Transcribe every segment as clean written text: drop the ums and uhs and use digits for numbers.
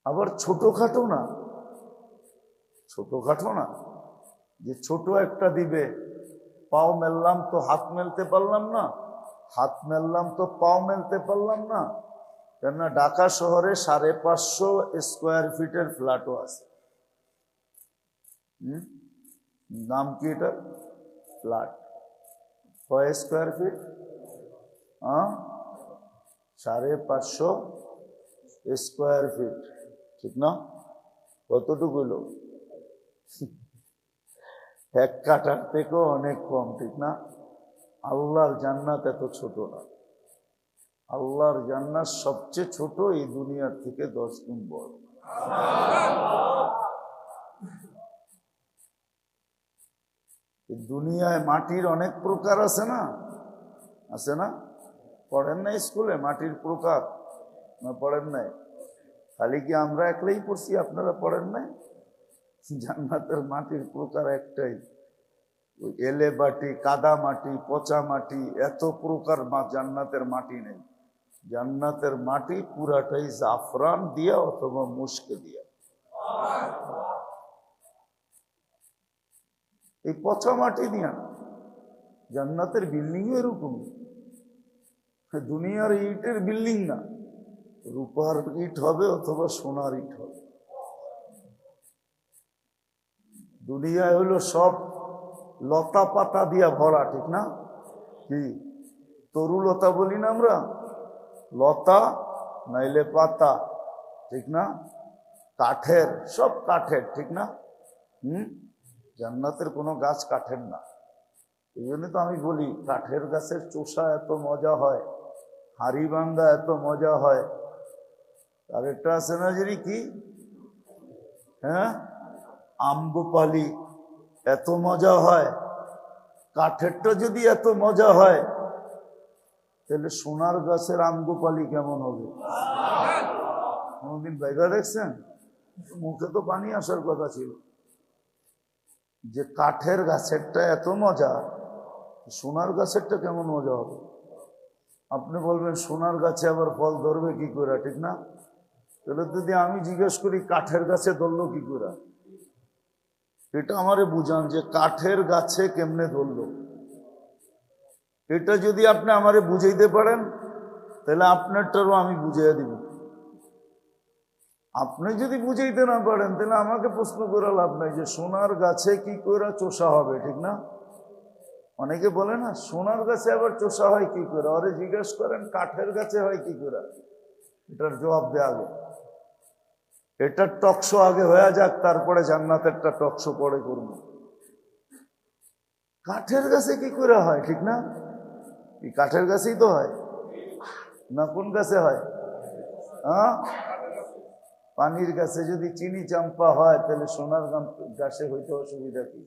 আবার ছোটখাটো না, ছোটখাটো না যে ছোট একটা দিবে, পাও মেললাম তো হাত মেলতে পারলাম না, হাত মেললাম তো পাও মেলতে পারলাম না। কেননা ঢাকা শহরে 550 স্কোয়ার ফিটের ফ্ল্যাটও আছে। নাম কি এটা? ফ্ল্যাট। কয় স্কোয়ার ফিট? 550 স্কোয়ার ফিট, ঠিক না? কতটুকু লোক? 1 কাঠার থেকেও অনেক কম, ঠিক না? আল্লাহর জান্নাত এত ছোট না। আল্লাহর জান্নাত সবচেয়ে ছোট এই দুনিয়ার থেকে 10 গুণ বড়। দুনিয়ায় মাটির অনেক প্রকার আছে না? আছে না? পড়েন না স্কুলে মাটির প্রকার? না পড়েন নাই? খালি কি আমরা একলাই পড়ছি, আপনারা পড়েন নাই? জান্নাতের মাটির প্রকার একটাই, ওই এলে মাটি, কাদা মাটি, পচা মাটি, এত প্রকার জান্নাতের মাটি নেই। জান্নাতের মাটি পুরাটাই জাফরান দিয়া অথবা মুশকে দিয়া। এই পচা মাটি দিয়া না, জান্নাতের বিল্ডিং এরকম। দুনিয়ার ইটের বিল্ডিং না, রূপার ইট হবে অথবা সোনার ইট হবে। দুনিয়ায় হলো সব লতা পাতা দিয়া ভরা, ঠিক না? কি তরুলতা বলি না আমরা? লতা নাইলে পাতা, ঠিক না? কাঠের, সব কাঠের, ঠিক না? জান্নাতের কোনো গাছ কাঠের না। এই জন্য তো আমি বলি কাঠের গাছের চোষা এত মজা হয়, হাড়ি ভাঙ্গা এত মজা হয়। আর একটা আছে না জানি কি, আম্বপালি, এত মজা হয়। কাঠেরটা যদি এত মজা হয়, তাহলে সোনার গাছের আম্বপালি কেমন হবে? কোনদিন বাইরে দেখছেন? মুখে তো পানি আসার কথা ছিল যে কাঠের গাছেরটা এত মজা, সোনার গাছেরটা কেমন মজা হবে? আপনি বলবেন সোনার গাছে আবার ফল ধরবে কি করে, ঠিক না? তাহলে যদি আমি জিজ্ঞেস করি কাঠের গাছে ধরলো কি করে, এটা আমারে বুঝান যে কাঠের গাছে কেমনে ধরলো। এটা যদি আপনি আমারে বুঝাইতে পারেন তাহলে আপনারটারও আমি বুঝাইয়া দিব। আপনি যদি বুঝাইতে না পারেন তাহলে আমাকে প্রশ্ন করে লাভ নাই যে সোনার গাছে কি করে চোষা হবে, ঠিক না? অনেকে বলে না সোনার গাছে আবার চোষা হয় কি করে, আরে জিজ্ঞেস করেন কাঠের গাছে হয় কি করে, এটার জবাব দেয়া আগে। এটার টকশো আগে হয়ে যাক, তারপরে জান্নাতেরটা টকশো পরে করবো। কাঠের গাছে কি করে হয়, ঠিক না? এই কাঠের গাছেই তো হয় না, কোন গাছে হয়? পানির গাছে যদি চিনি চাম্পা হয় তাহলে সোনার গাছে হইতে অসুবিধা কি?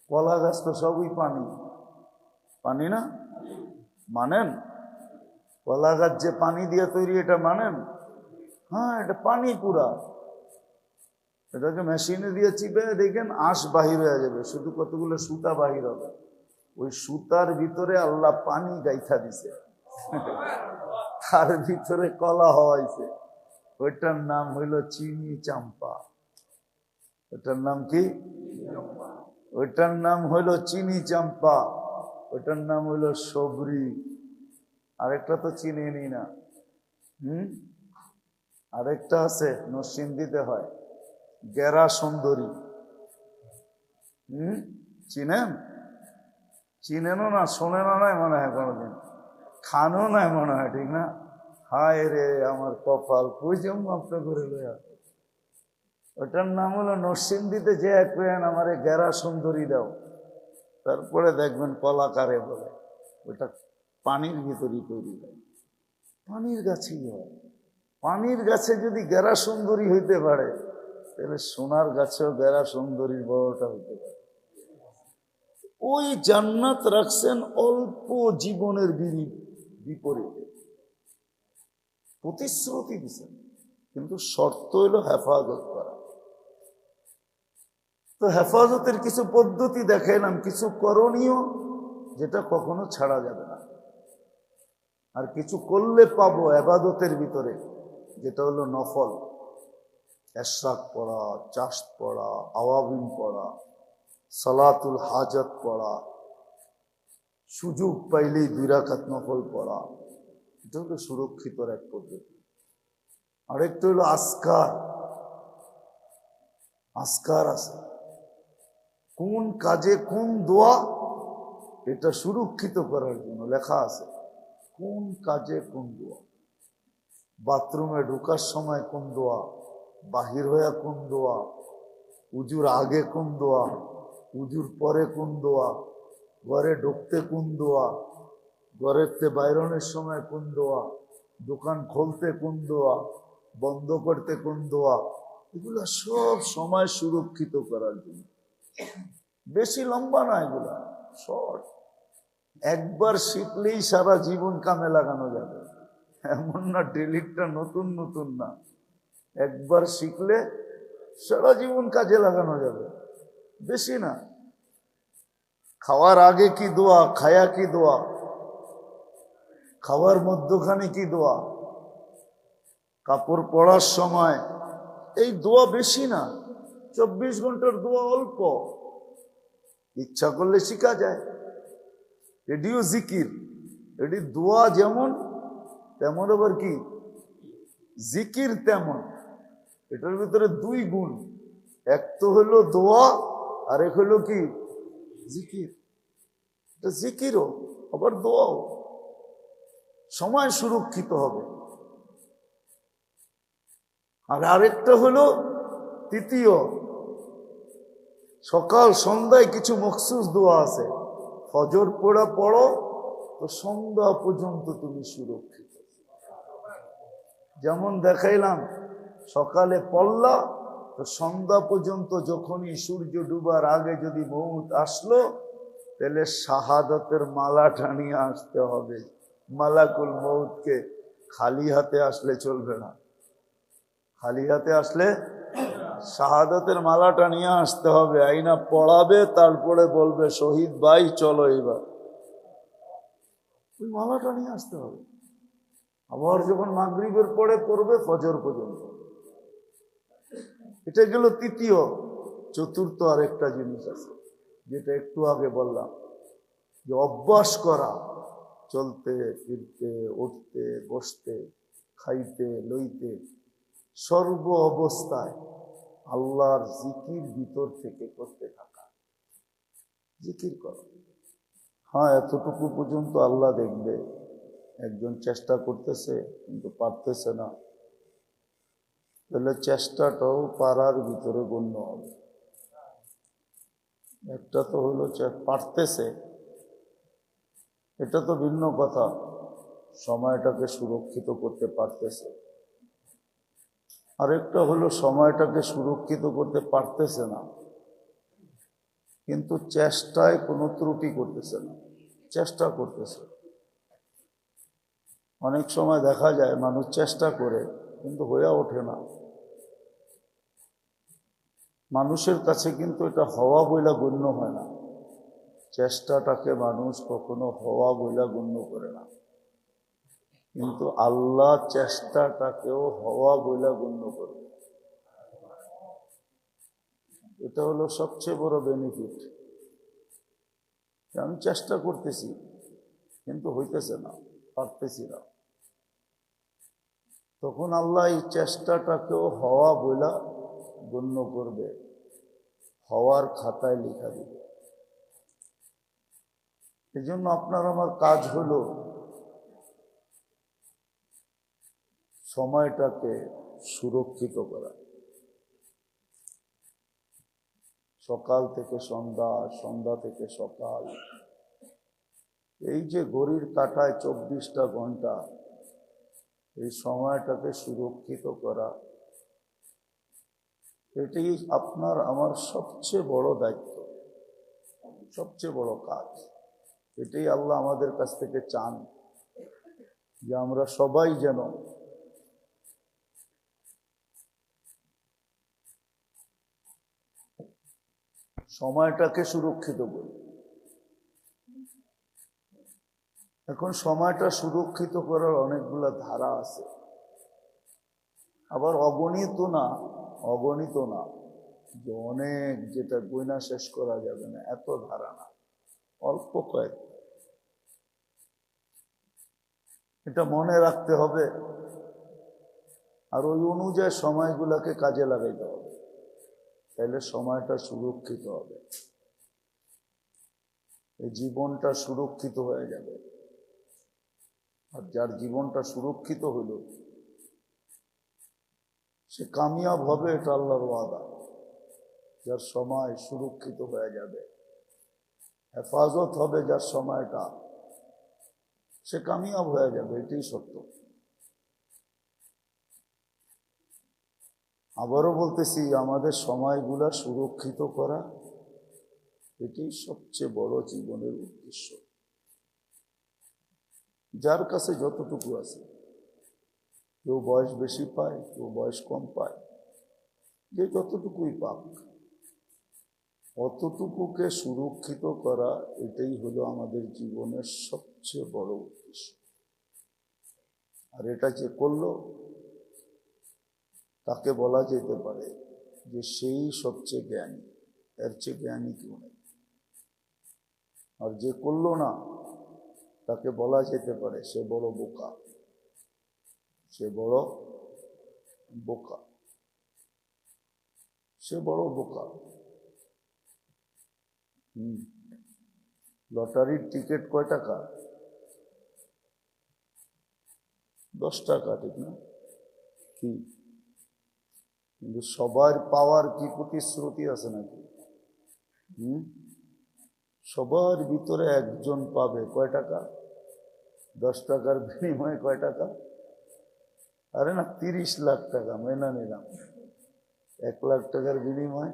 কলা গাছ তো সবই পানি, পানি না? মানেন কলা গাছ যে পানি দিয়ে তৈরি, এটা মানেন? হ্যাঁ, এটা পানি পুরা। এটাকে মেশিনে দিয়ে চিপে দেখেন আঁশ বাহির হয়ে যাবে, শুধু কতগুলো সুতা বাহির হবে। ওই সুতার ভিতরে আল্লাহ পানি গাইথা দিছে, তার ভিতরে কলা হওয়াইছে। ওইটার নাম হইল চিনি চাম্পা। ওইটার নাম কি? ওইটার নাম হইল চিনি চাম্পা। ওইটার নাম হইল সবরি। আরেকটা তো চিনি নি না। আরেকটা আছে নরসিংদীতে হয়, গেরা সুন্দরী। চিনেন? চিনেনও না, শোনেনও নাই মনে হয়, কোনোদিন খানো নাই মনে হয়, ঠিক না? হায় রে আমার কপাল, কই জম আপনি করে লয়া। ওটার নাম হলো নরসিংদীতে যে এক পেন আমারে গেরা সুন্দরী দাও, তারপরে দেখবেন কলাকারে বলে। ওটা পানির ভিতরই তৈরি হয়, পানির গাছেই হয়। পানির গাছে যদি গেরা সুন্দরী হইতে পারে তাহলে সোনার গাছেও গেরা সুন্দরীর বড়টা হইতে পারে। ওই জান্নাত রাখছেন অল্প জীবনের বিপরীতে, প্রতিশ্রুতি দিচ্ছেন, কিন্তু শর্ত হইল হেফাজত করা। তো হেফাজতের কিছু পদ্ধতি দেখাইলাম, কিছু করণীয় যেটা কখনো ছাড়া যাবে না, আর কিছু করলে পাবো এবাদতের ভিতরে, যেটা হলো নফল। এশরাক পড়া, চাষ পড়া, আওয়াবিন পড়া, সালাতুল হাজত পড়া, সুযোগ পাইলেই 2 রাকাত নফল পড়া, এটা হলো সুরক্ষিতর এক পদ্ধতি। আরেকটা হলো আজকার। আজকার আছে, কোন কাজে কোন দোয়া, এটা সুরক্ষিত করার জন্য লেখা আছে। কোন কাজে কোন দোয়া, বাথরুমে ঢোকার সময় কোন দোয়া, বাহির হয়ে কোন দোয়া, উজুর আগে কোন দোয়া, উজুর পরে কোন দোয়া, ঘরে ঢুকতে কোন দোয়া, ঘরের বাইরনের সময় কোন দোয়া, দোকান খুলতে কোন দোয়া, বন্ধ করতে কোন দোয়া, এগুলা সব সময় সুরক্ষিত করার জন্য। বেশি লম্বা না, এগুলা শর্ট। একবার শিখলেই সারা জীবন কামে লাগানো যাবে, এমন না ডেলিটটা নতুন নতুন না, একবার শিখলে সারা জীবন কাজে লাগানো যাবে, বেশি না। খাওয়ার আগে কি দোয়া, খায়া কি দোয়া, খাওয়ার মধ্যখানে কি দোয়া, কাপড় পরার সময়, এই দোয়া বেশি না। 24 ঘন্টার দোয়া অল্প, ইচ্ছা করলে শিখা যায়। এটিও জিকির, এটি দোয়া যেমন তেমন আবার কি জিকির তেমন। এটার ভিতরে 2 গুণ, এক তো হলো দোয়া আর এক হলো কি জিকির। এটা জিকিরও আবার দোয়াও, সময় সুরক্ষিত হবে। আর আরেকটা হলো তৃতীয়, সকাল সন্ধ্যায় কিছু মখসুস দোয়া আছে। ফজর পড়ো তো সন্ধ্যা পর্যন্ত তুমি সুরক্ষিত। যেমন দেখাইলাম, সকালে পড়লা তো সন্ধ্যা পর্যন্ত, যখনই সূর্য ডুবার আগে যদি মউত আসলো, তাহলে শাহাদাতের মালা টানিয়ে আসতে হবে। মালাকুল মউতকে খালি হাতে আসলে চলবে না, খালি হাতে আসলে শাহাদাতের মালাটা নিয়ে আসতে হবে। আইনা পড়াবে, তারপরে বলবে শহীদ ভাই চলো এবার, ওই মালাটা নিয়ে আসতে হবে। আবার যখন মাগরিবের পরে পড়বে ফজর পর্যন্ত। এটা গেল তৃতীয়। চতুর্থ আরেকটা জিনিস আছে, যেটা একটু আগে বললাম, যে অভ্যাস করা, চলতে ফিরতে, উঠতে বসতে, খাইতে লইতে, সর্ব অবস্থায় আল্লাহর জিকির ভিতর থেকে করতে থাকা। জিকির করো। হ্যাঁ, এতটুকু পর্যন্ত আল্লাহ দেখবে। একজন চেষ্টা করতেছে কিন্তু পারতেছে না, তাহলে চেষ্টাটাও পারার ভিতরে গণ্য হবে। একটা তো হলো পারতেছে, এটা তো ভিন্ন কথা, সময়টাকে সুরক্ষিত করতে পারতেছে। আরেকটা হলো সময়টাকে সুরক্ষিত করতে পারতেছে না, কিন্তু চেষ্টায় কোনো ত্রুটি করতেছে না, চেষ্টা করতেছে। অনেক সময় দেখা যায় মানুষ চেষ্টা করে কিন্তু হয়ে ওঠে না। মানুষের কাছে কিন্তু এটা হওয়া বইলা গণ্য হয় না। চেষ্টাটাকে মানুষ কখনো হওয়া বইলা গণ্য করে না, কিন্তু আল্লাহ চেষ্টাটাকেও হওয়া বইলা গণ্য করে। এটা হলো সবচেয়ে বড় বেনিফিট। আমি চেষ্টা করতেছি কিন্তু হইতেছে না, পারতেছি না, তখন আল্লাহ এই চেষ্টাটাকেও হওয়া বইলা গণ্য করবে, হওয়ার খাতায় লেখা দিবে। এই জন্য আপনার আমার কাজ হলো সময়টাকে সুরক্ষিত করা। সকাল থেকে সন্ধ্যা, সন্ধ্যা থেকে সকাল, এই যে ঘড়ির কাঁটায় 24টা ঘন্টা, এই সময়টাকে সুরক্ষিত করা, এটি আপনার আমার সবচেয়ে বড় দায়িত্ব, সবচেয়ে বড় কাজ। এটাই আল্লাহ আমাদের কাছ থেকে চান, যে আমরা সবাই যেন সময়টাকে সুরক্ষিত করি। এখন সময়টা সুরক্ষিত করার অনেকগুলো ধারা আছে, আবার অগণিত না, অগণিত না, যে অনেক, যেটা গয়না শেষ করা যাবে না, এত ধারণা, অল্প কয়েক। এটা মনে রাখতে হবে, আর ওই অনুযায়ী সময়গুলোকে কাজে লাগাইতে হবে, তাহলে সময়টা সুরক্ষিত হবে, এই জীবনটা সুরক্ষিত হয়ে যাবে। আর যার জীবনটা সুরক্ষিত হইল সে কামিয়াব হবে, এটা আল্লাহর ওয়াদা। যার সময় সুরক্ষিত হয়ে যাবে, হেফাজত হবে যার সময়টা, সে কামিয়াব হয়ে যাবে, এটাই সত্য। আবারও বলতেছি, আমাদের সময়গুলা সুরক্ষিত করা, এটাই সবচেয়ে বড় জীবনের উদ্দেশ্য। যার কাছে যতটুকু আছে, কেউ বয়স বেশি পায়, কেউ বয়স কম পায়, যে যতটুকুই পাক, অতটুকুকে সুরক্ষিত করা, এটাই হলো আমাদের জীবনের সবচেয়ে বড় উদ্দেশ্য। আর এটা যে করলো, তাকে বলা যেতে পারে যে সেই সবচেয়ে জ্ঞানী, এর চেয়ে জ্ঞানী কেউ নেই। আর যে করলো না, তাকে বলা যেতে পারে সে বড় বোকা, সে বড় বোকা, সে বড় বোকা। লটারির টিকিট কয় টাকা? 10 টাকা, ঠিক না? কি কিন্তু সবার পাওয়ার কি প্রতিশ্রুতি আছে নাকি? সবার ভিতরে একজন পাবে কয় টাকা? 10 টাকার বিনিময়ে কয় টাকা? আরে না, 30 লাখ টাকা, মেনা নিলাম। 1 লাখ টাকার বিনিময়ে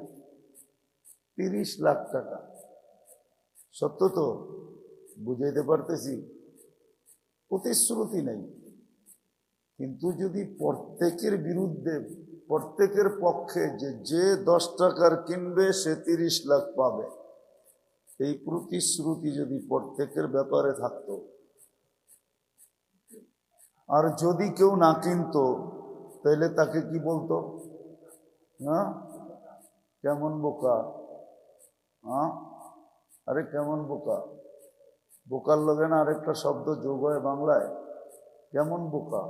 30 লাখ টাকা। সত্য তো? বুঝাইতে পারতেছি? প্রতিশ্রুতি নেই, কিন্তু যদি প্রত্যেকের বিরুদ্ধে, প্রত্যেকের পক্ষে, যে 10 টাকার কিনবে সে 30 লাখ পাবে, এই প্রতিশ্রুতি যদি প্রত্যেকের ব্যাপারে থাকতো, আর যদি কেউ না কিনতো, তাহলে তাকে কি বলতো? হ্যাঁ, কেমন বোকা? হ্যাঁ, আরে কেমন বোকা? বোকার লগে না আরেকটা শব্দ যোগ হয় বাংলায়, কেমন বোকা।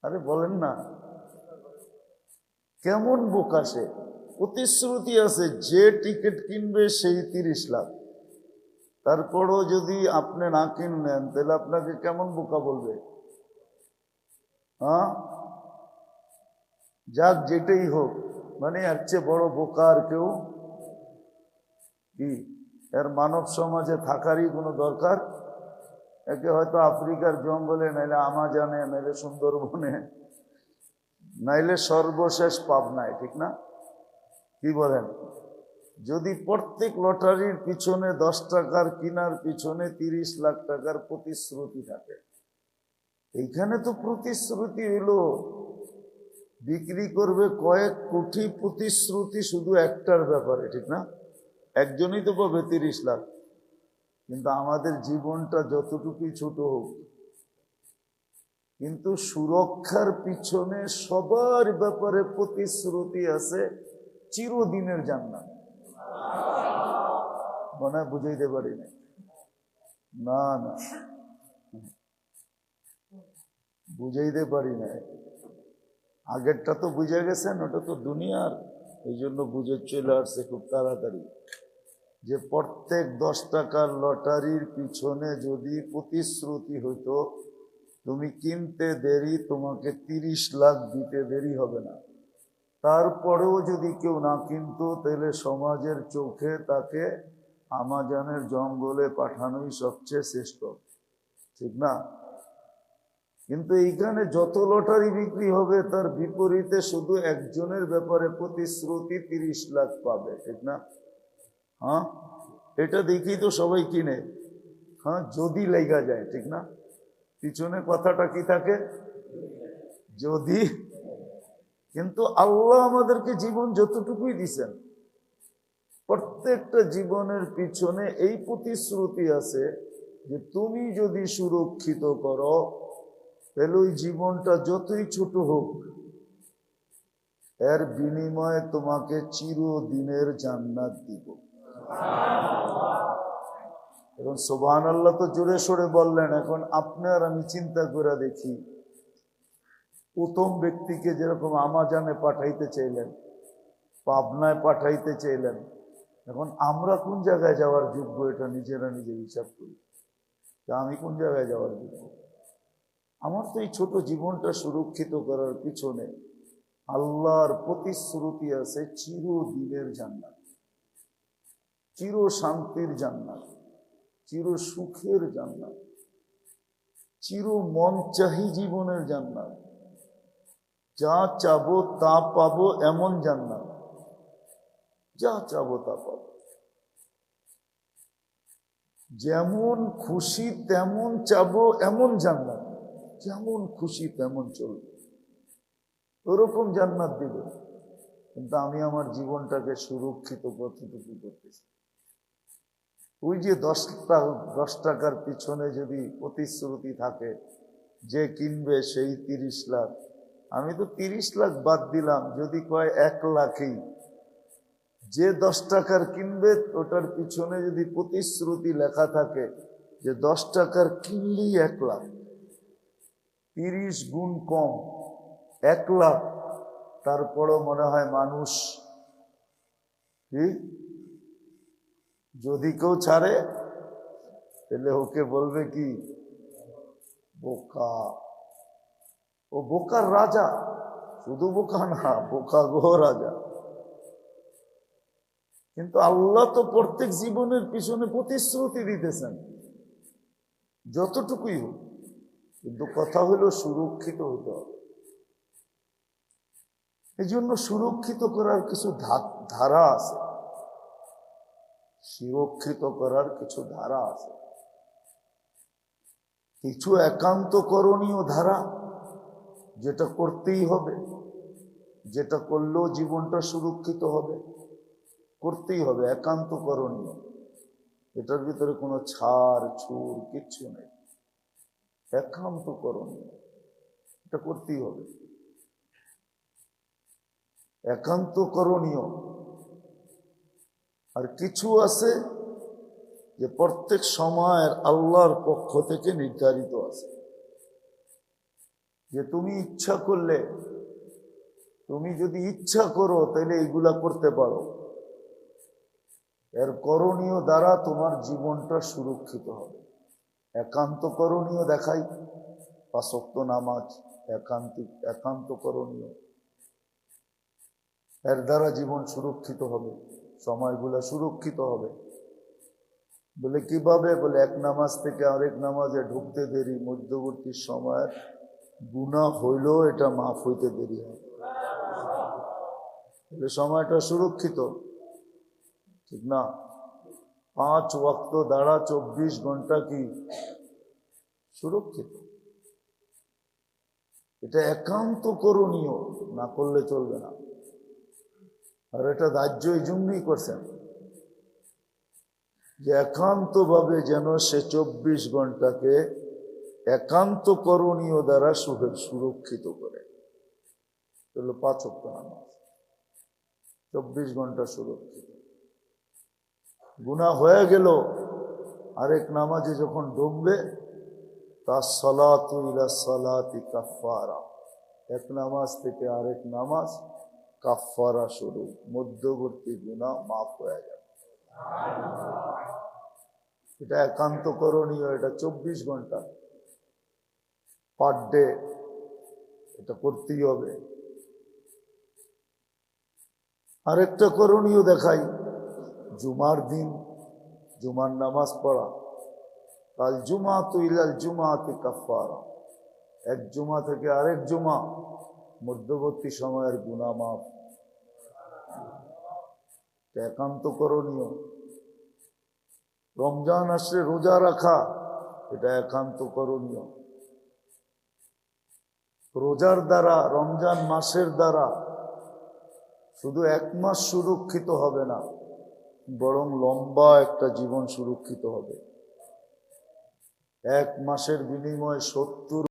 আরে বলেন না, কেমন বোকা সে? প্রতিশ্রুতি আছে যে টিকিট কিনবে সেই 30 লাখ, তারপরও যদি আপনি না কিনলেন, তাহলে আপনাকে কেমন বোকা বলবে? হ্যাঁ, যাক, যেটাই হোক, মানে এর চেয়ে বড় বোকা আর কেউ কি? এর মানব সমাজে থাকারই কোনো দরকার? একে হয়তো আফ্রিকার জঙ্গলে, নাইলে আমাজনে, নাইলে সুন্দরবনে, নাইলে সর্বশেষ পাবনায়, ঠিক না? কি বলেন? যদি প্রত্যেক লটারির পিছনে 10 টাকার কিনার পিছনে 30 লাখ টাকার প্রতিশ্রুতি থাকে, এইখানে তো প্রতিশ্রুতি হলো বিক্রি করবে কয়েক কোটি, প্রতিশ্রুতি শুধু একটার ব্যাপারে, ঠিক না? একজনই তো পাবে 30 লাখ। কিন্তু আমাদের জীবনটা যতটুকুই ছোট হোক, কিন্তু সুরক্ষার পিছনে সবার ব্যাপারে প্রতিশ্রুতি আছে চিরদিনের জান্নাত। মনে হয় বুঝাইতে পারি না? না না, বুঝাইতে পারি না। আগেরটা তো বুঝে গেছেন, ওটা তো দুনিয়ার, এই জন্য বুঝে চলে আসছে খুব তাড়াতাড়ি, যে প্রত্যেক 10 টাকার লটারির পিছনে যদি প্রতিশ্রুতি হইতো তুমি কিনতে দেরি, তোমাকে 30 লাখ দিতে দেরি হবে না, তারপরেও যদি কেউ না কিনতো, তাহলে সমাজের চোখে তাকে আমাজনের জঙ্গলে পাঠানোই সবচেয়ে শ্রেষ্ঠ, ঠিক না? কিন্তু এইখানে যত লটারি বিক্রি হবে, তার বিপরীতে শুধু একজনের ব্যাপারে প্রতিশ্রুতি 30 লাখ পাবে, ঠিক না? হ্যাঁ, এটা দেখি তো সবাই কিনে। হ্যাঁ, যদি লেগা যায়, ঠিক না? পিছনে কথাটা কি থাকে? যদি। কিন্তু আল্লাহ আমাদেরকে জীবন যতটুকুই দিছেন, প্রত্যেকটা জীবনের পিছনে এই প্রতিশ্রুতি আছে যে তুমি যদি সুরক্ষিত করো, তাহলে ওই জীবনটা যতই ছোট হোক, এর বিনিময়ে তোমাকে চিরদিনের জান্নাত দিব। এখন সুবহানাল্লাহ তো জোরে সোরে বললেন। এখন আপনি আর আমি চিন্তা করে দেখি, প্রথম ব্যক্তিকে যেরকম আমাজানে পাঠাইতে চাইলেন, পাবনায় পাঠাইতে চাইলেন, এখন আমরা কোন জায়গায় যাওয়ার যোগ্য? এটা নিজেরা নিজে হিসাব করি। আমি কোন জায়গায় যাওয়ার যোগ্য? আমার তো এই ছোট জীবনটা সুরক্ষিত করার পিছনে আল্লাহর প্রতিশ্রুতি আছে চিরদিনের জান্নাত, চির শান্তির জান্নাত, চির সুখের জান্নাত, চির মন চাহি জীবনের জান্নাত, যা চাবো তা পাবো এমন জান্নাত, যা চাবো তা পাবো, যেমন খুশি তেমন চাবো এমন জান্নাত, যেমন খুশি তেমন চলবে, ওরকম জান্নাত দিবে। কিন্তু আমি আমার জীবনটাকে সুরক্ষিত কতটুকু করতেছি? ওই যে 10 টাকার পিছনে যদি প্রতিশ্রুতি থাকে যে কিনবে সেই 30 লাখ, আমি তো 30 লাখ বাদ দিলাম, যদি কয় 1 লাখই, যে 10 টাকার কিনবে ওটার পিছনে যদি প্রতিশ্রুতি লেখা থাকে যে 10 টাকার কিনলেই 1 লাখ, 30 গুণ কম 1 লাখ, তারপরও মনে হয় মানুষ কি, যদি কেউ ছাড়ে তাহলে ওকে বলবে কি, বোকা। ও বোকার রাজা, শুধু বোকা না, বোকা গো রাজা। কিন্তু আল্লাহ তো প্রত্যেক জীবনের পিছনে প্রতিশ্রুতি দিতেছেন, যতটুকুই হোক। কিন্তু কথা হলো সুরক্ষিত হতে হবে। এই জন্য সুরক্ষিত করার কিছু ধারা আছে, সুরক্ষিত করার কিছু ধারা আছে, কিছু একান্ত করণীয় ধারা, যেটা করতেই হবে, যেটা করলেও জীবনটা সুরক্ষিত হবে, করতেই হবে, একান্ত করণীয়। এটার ভিতরে কোনো ছাড় ছুড় কিচ্ছু নেই, একান্ত করণীয়, এটা করতেই হবে, একান্ত করণীয়। আর কিছু আছে যে প্রত্যেক সময়ের আল্লাহর পক্ষ থেকে নির্ধারিত আছে, যে তুমি ইচ্ছা করলে, তুমি যদি ইচ্ছা করো তাহলে এইগুলা করতে পারো। এর করণীয় দ্বারা তোমার জীবনটা সুরক্ষিত হবে। একান্ত করণীয় দেখাই, 5 ওয়াক্ত নামাজ একান্ত করণীয়, এর দ্বারা জীবন সুরক্ষিত হবে, সময়গুলো সুরক্ষিত হবে। বলে কিভাবে? বলে এক নামাজ থেকে আরেক নামাজে ঢুকতে দেরি, মধ্যবর্তী সময়ের গুনাহ হইলেও এটা মাফ হইতে দেরি হয়, বলে সময়টা সুরক্ষিত, ঠিক না? 5 ওয়াক্ত দ্বারা 24 ঘন্টা কি সুরক্ষিত? এটা একান্ত করণীয়, না করলে চলবে না। আর এটা দাহ্য এই জন্যই করছেন যে একান্ত ভাবে যেন সে 24 ঘন্টাকে একান্ত করণীয় দ্বারা সুরক্ষিত করে। 5 ওয়াক্ত নামাজ 24 ঘন্টা সুরক্ষিত। গুনাহ হয়ে গেল, আরেক নামাজে যখন ঢুকবে, তা সালাতু ইলা সালাতি কাফারা, এক নামাজ থেকে আরেক নামাজ কাফারা শুরু, মধ্যবর্তী গুনাহ মাফ হয়ে যাবে। এটা একান্ত করণীয়, এটা 24 ঘন্টা পার ডে, এটা করতেই হবে। আরেকটা করণীয় দেখাই, জুমার দিন জুমার নামাজ পড়া, কাল জুমাতু ইলাল জুমাতি কাফারা, এক জুমা থেকে আরেক জুমা মধ্যবর্তী সময়ের গুনাহ মাফ, একান্ত করণীয়। রমজান আসলে রোজা রাখা, এটা একান্ত করণীয়। রোজার দ্বারা, রমজান মাসের দ্বারা শুধু 1 মাস সুরক্ষিত হবে না, বরং লম্বা একটা জীবন সুরক্ষিত হবে। 1 মাসের বিনিময়ে 70